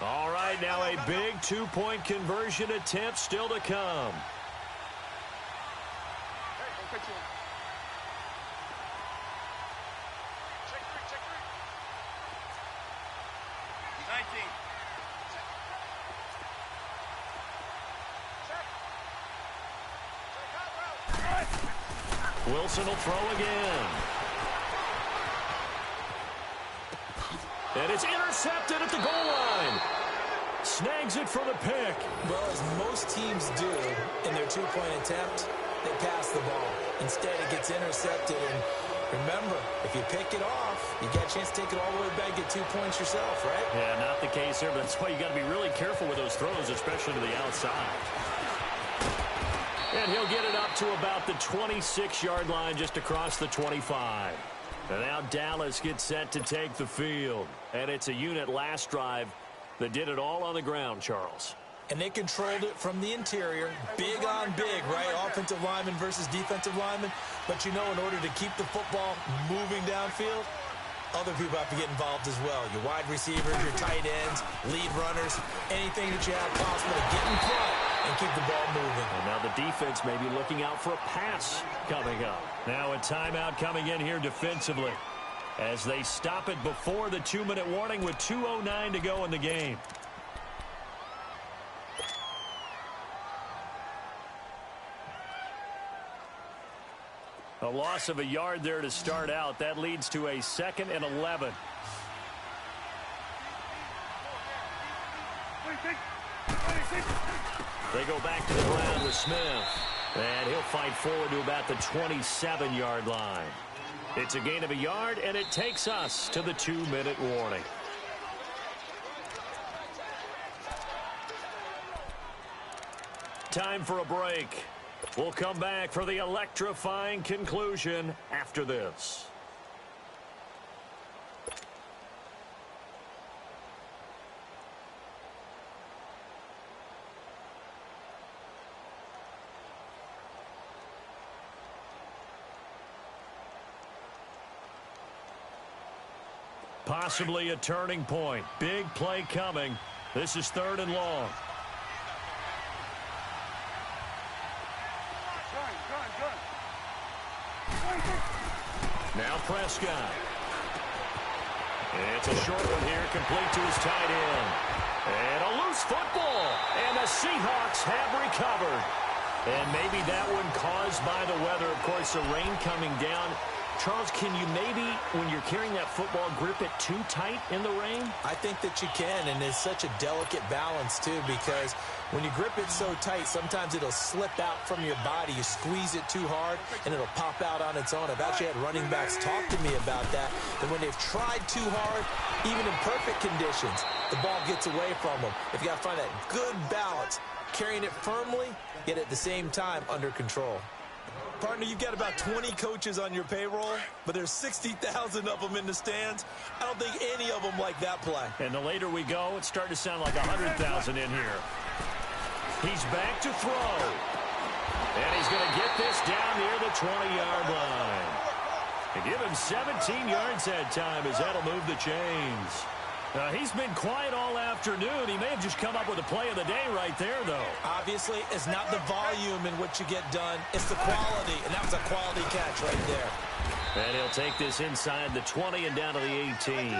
All right, now a big two-point conversion attempt still to come. Wilson will throw again. And it's intercepted at the goal line. Snags it for the pick. Well, as most teams do in their two-point attempt, they pass the ball. Instead, it gets intercepted. And remember, if you pick it off, you get a chance to take it all the way back, get 2 points yourself, right? Yeah, not the case here, but that's why you got to be really careful with those throws, especially to the outside. And he'll get it up to about the 26-yard line, just across the 25. And now Dallas gets set to take the field. And it's a unit last drive that did it all on the ground, Charles. And they controlled it from the interior, big on big, right? Offensive lineman versus defensive lineman. But you know, in order to keep the football moving downfield, other people have to get involved as well. Your wide receivers, your tight ends, lead runners, anything that you have possible to get in front and keep the ball moving. And now the defense may be looking out for a pass coming up. Now a timeout coming in here defensively as they stop it before the 2-minute warning with 2:09 to go in the game. A loss of a yard there to start out. That leads to a 2nd and 11. They go back to the ground with Smith. And he'll fight forward to about the 27-yard line. It's a gain of a yard, and it takes us to the 2-minute warning. Time for a break. We'll come back for the electrifying conclusion after this. Possibly a turning point. Big play coming. This is 3rd and long. Now Prescott. It's a short one here, complete to his tight end. And a loose football. And the Seahawks have recovered. And maybe that one caused by the weather. Of course, the rain coming down. Charles, can you maybe, when you're carrying that football, grip it too tight in the rain? I think that you can, and it's such a delicate balance, too, because when you grip it so tight, sometimes it'll slip out from your body. You squeeze it too hard, and it'll pop out on its own. I've actually had running backs talk to me about that, that when they've tried too hard, even in perfect conditions, the ball gets away from them. If you got to find that good balance, carrying it firmly, yet at the same time under control. Partner, you've got about 20 coaches on your payroll, but there's 60,000 of them in the stands. I don't think any of them like that play. And the later we go, it's starting to sound like 100,000 in here. He's back to throw. And he's going to get this down near the 20-yard line. And give him 17 yards that time as that'll move the chains. He's been quiet all afternoon. He may have just come up with a play of the day right there, though. Obviously, it's not the volume in what you get done. It's the quality, and that was a quality catch right there. And he'll take this inside the 20 and down to the 18.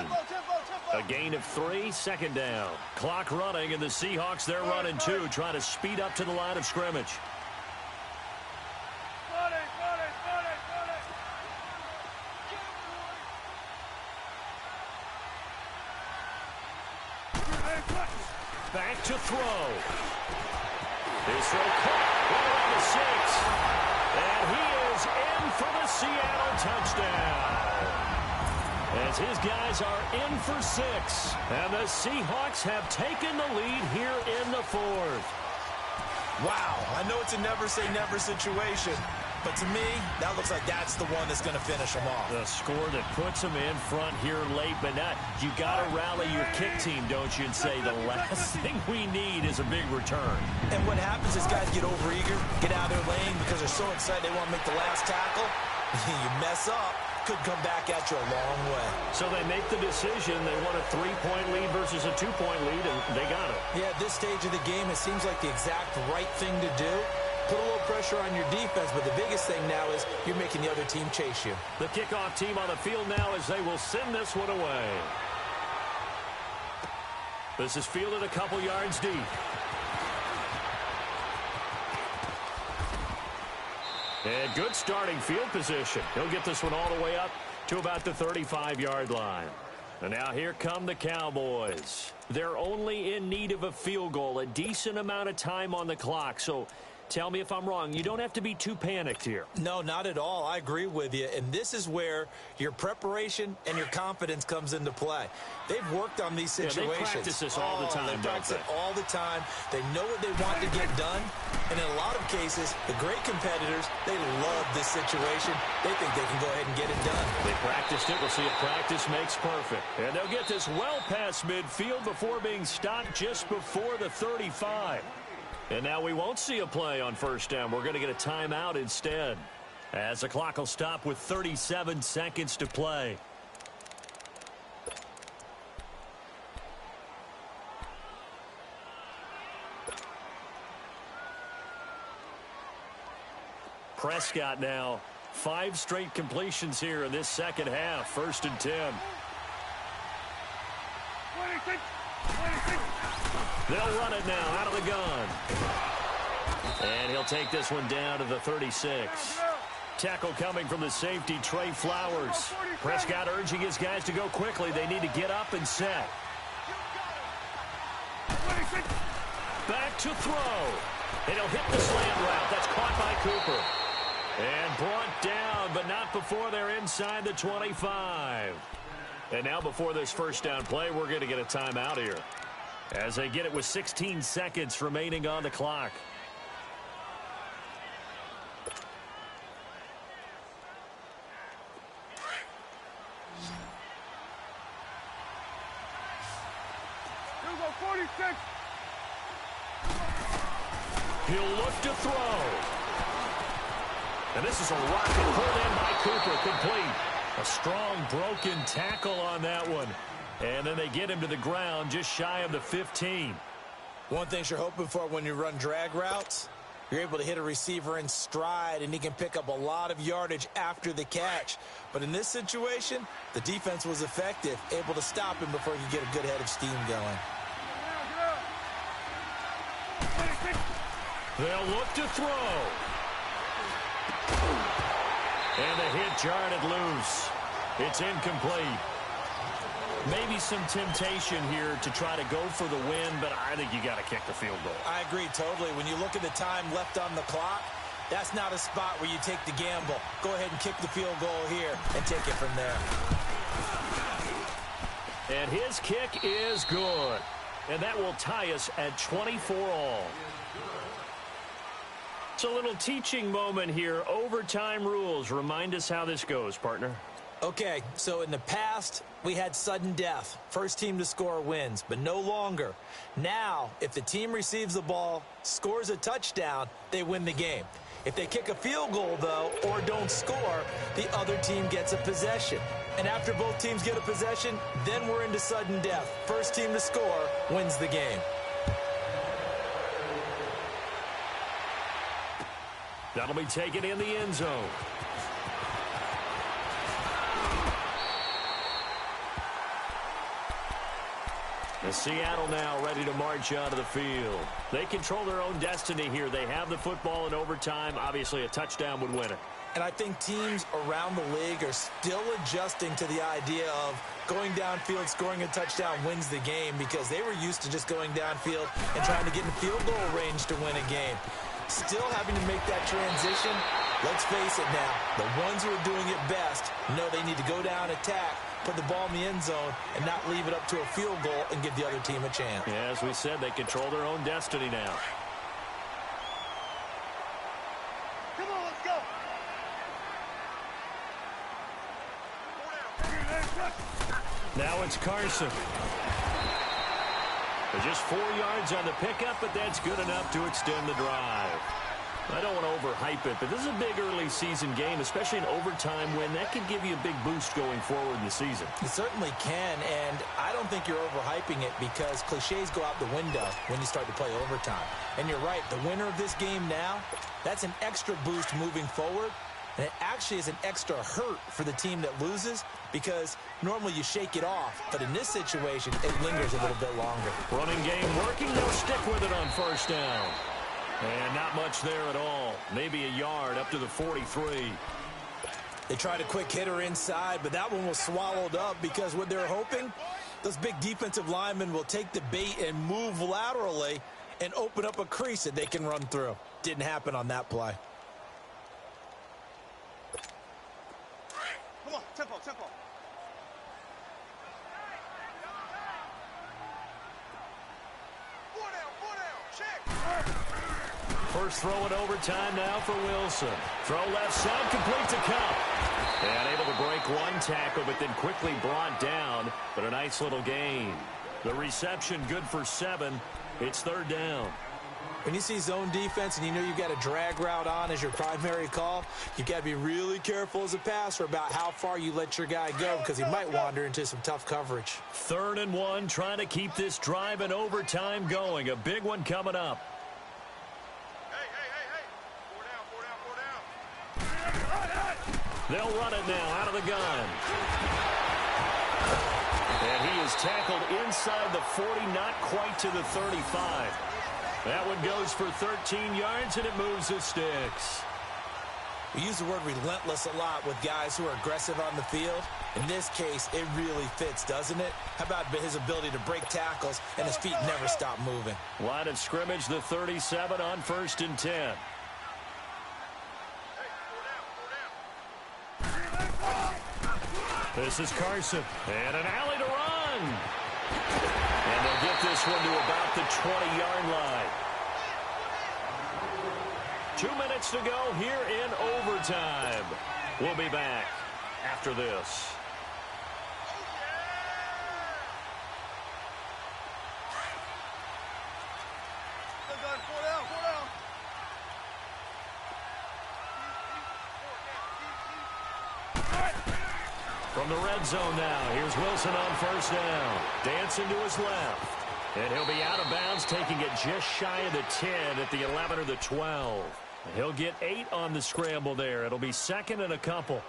A gain of 3, 2nd down. Clock running, and the Seahawks, they're running too, trying to speed up to the line of scrimmage. Back to throw. His throw caught right around the 6. And he is in for the Seattle touchdown. As his guys are in for 6. And the Seahawks have taken the lead here in the 4th. Wow, I know it's a never-say-never situation, but to me, that looks like that's the one that's going to finish them off. The score that puts them in front here late, but not. You got to rally your kick team, don't you, and say the last thing we need is a big return. And what happens is guys get overeager, get out of their lane because they're so excited they want to make the last tackle. You mess up. could come back at you a long way. So they make the decision. They want a 3-point lead versus a 2-point lead, and they got it. Yeah, at this stage of the game, it seems like the exact right thing to do. Put a little pressure on your defense, but the biggest thing now is you're making the other team chase you. The kickoff team on the field now as they will send this one away. This is fielded a couple yards deep. And good starting field position. He'll get this one all the way up to about the 35-yard line. And now here come the Cowboys. They're only in need of a field goal, a decent amount of time on the clock. So tell me if I'm wrong. You don't have to be too panicked here. No, not at all. I agree with you. And this is where your preparation and your confidence comes into play. They've worked on these situations. Yeah, they practice this all the time, They practice it all the time. They know what they want to get done. And in a lot of cases, the great competitors, they love this situation. They think they can go ahead and get it done. They practiced it. We'll see if practice makes perfect. And they'll get this well past midfield before being stopped just before the 35. And now we won't see a play on first down. We're going to get a timeout instead, as the clock will stop with 37 seconds to play. Prescott now, 5 straight completions here in this second half. 1st and 10. 26. 26. They'll run it now out of the gun. And he'll take this one down to the 36. Tackle coming from the safety, Trey Flowers. Prescott urging his guys to go quickly. They need to get up and set. 26. Back to throw. And he'll hit the slant route. That's caught by Cooper. And brought down, but not before they're inside the 25. And now before this first down play, we're going to get a timeout here, as they get it with 16 seconds remaining on the clock. Here we go, 46. He'll look to throw. And this is a rocket pulled in by Cooper, complete. A strong broken tackle on that one. And then they get him to the ground just shy of the 15. One thing you're hoping for when you run drag routes, you're able to hit a receiver in stride, and he can pick up a lot of yardage after the catch. But in this situation, the defense was effective, able to stop him before he could get a good head of steam going. They'll look to throw. And the hit jarred it loose. It's incomplete. Maybe some temptation here to try to go for the win, but I think you got to kick the field goal. I agree totally. When you look at the time left on the clock, that's not a spot where you take the gamble. Go ahead and kick the field goal here and take it from there. And his kick is good. And that will tie us at 24 all. It's a little teaching moment here. Overtime rules. Remind us how this goes, partner. Okay, so in the past, we had sudden death. First team to score wins, but no longer. Now, if the team receives the ball, scores a touchdown, they win the game. If they kick a field goal, though, or don't score, the other team gets a possession. And after both teams get a possession, then we're into sudden death. First team to score wins the game. That'll be taken in the end zone. And Seattle now ready to march onto the field. They control their own destiny here. They have the football in overtime. Obviously, a touchdown would win it. And I think teams around the league are still adjusting to the idea of going downfield, scoring a touchdown wins the game, because they were used to just going downfield and trying to get in field goal range to win a game. Still having to make that transition. Let's face it now, the ones who are doing it best know they need to go down, attack, put the ball in the end zone, and not leave it up to a field goal and give the other team a chance. Yeah, as we said, they control their own destiny now. Come on, let's go. Now it's Carson. They're just 4 yards on the pickup, but that's good enough to extend the drive. I don't want to overhype it, but this is a big early season game, especially an overtime win. That could give you a big boost going forward in the season. It certainly can, and I don't think you're overhyping it because cliches go out the window when you start to play overtime. And you're right, the winner of this game now, that's an extra boost moving forward, and it actually is an extra hurt for the team that loses because normally you shake it off, but in this situation, it lingers a little bit longer. Running game working, they'll stick with it on first down. And not much there at all. Maybe a yard up to the 43. They tried a quick hitter inside, but that one was swallowed up because what they're hoping, those big defensive linemen will take the bait and move laterally and open up a crease that they can run through. Didn't happen on that play. Come on, tempo, tempo. Four down, check. First throw in overtime now for Wilson. Throw left side, complete to Cup. And able to break one tackle, but then quickly brought down. But a nice little gain. The reception good for 7. It's third down. When you see zone defense and you know you've got a drag route on as your primary call, you've got to be really careful as a passer about how far you let your guy go because he might wander into some tough coverage. 3rd and 1, trying to keep this drive in overtime going. A big one coming up. They'll run it now out of the gun. And he is tackled inside the 40, not quite to the 35. That one goes for 13 yards, and it moves the sticks. We use the word relentless a lot with guys who are aggressive on the field. In this case, it really fits, doesn't it? How about his ability to break tackles and his feet never stop moving? Line of scrimmage, the 37 on 1st and 10. This is Carson, and an alley to run. And they'll get this one to about the 20-yard line. 2 minutes to go here in overtime. We'll be back after this. From the red zone now, here's Wilson on first down. Dancing to his left. And he'll be out of bounds, taking it just shy of the 10 at the 11 or the 12. He'll get 8 on the scramble there. It'll be 2nd and a couple.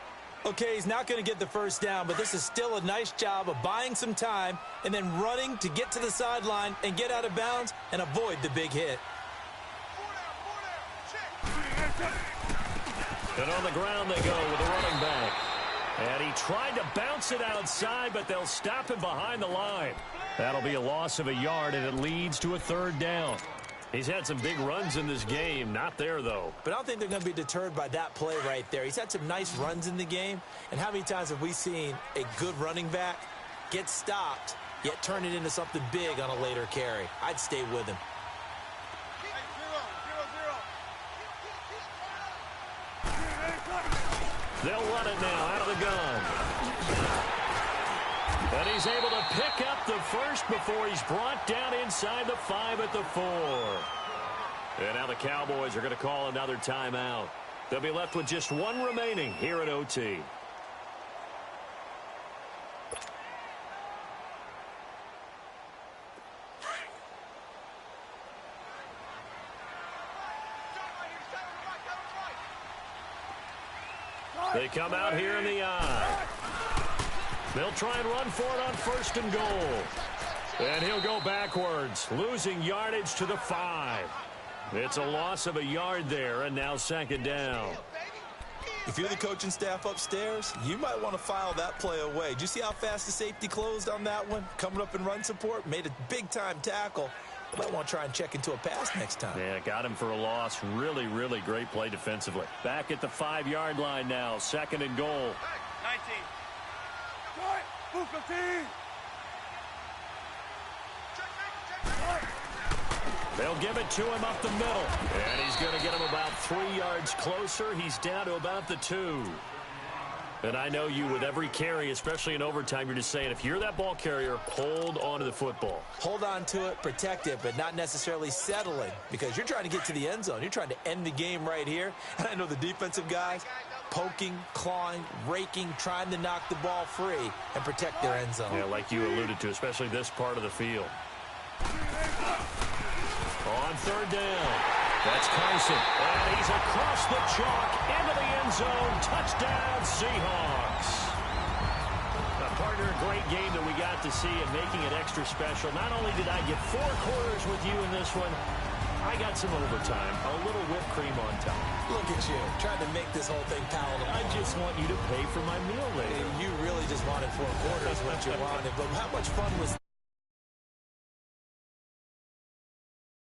Okay, he's not going to get the first down, but this is still a nice job of buying some time and then running to get to the sideline and get out of bounds and avoid the big hit. And on the ground they go with the running back. And he tried to bounce it outside, but they'll stop him behind the line. That'll be a loss of a yard, and it leads to a 3rd down. He's had some big runs in this game. Not there, though. But I don't think they're going to be deterred by that play right there. He's had some nice runs in the game. And how many times have we seen a good running back get stopped, yet turn it into something big on a later carry? I'd stay with him. They'll run it now out of the gun. And he's able to pick up the first before he's brought down inside the 5 at the 4. And now the Cowboys are going to call another timeout. They'll be left with just 1 remaining here at OT. They come out here in the eye. They'll try and run for it on 1st and goal. And he'll go backwards, losing yardage to the 5. It's a loss of a yard there, and now 2nd down. If you're the coaching staff upstairs, you might want to file that play away. Did you see how fast the safety closed on that one? Coming up in run support, made a big-time tackle. Might want to try and check into a pass next time. Yeah, got him for a loss. Really, really great play defensively. Back at the 5-yard line now, 2nd and goal. 19. Move 15. They'll give it to him up the middle. And he's going to get him about 3 yards closer. He's down to about the 2. And I know you with every carry, especially in overtime, you're just saying if you're that ball carrier, hold on to the football. Hold on to it, protect it, but not necessarily settling because you're trying to get to the end zone. You're trying to end the game right here. And I know the defensive guys poking, clawing, raking, trying to knock the ball free and protect their end zone. Yeah, like you alluded to, especially this part of the field. On third down, that's Carson. And he's across the chalk into the end zone. Touchdown, Seahawks. Partner, a great game that we got to see and making it extra special. Not only did I get 4 quarters with you in this one, I got some overtime, a little whipped cream on top. Look at you, trying to make this whole thing palatable. I just want you to pay for my meal later. You really just wanted 4 quarters, what you wanted, but how much fun was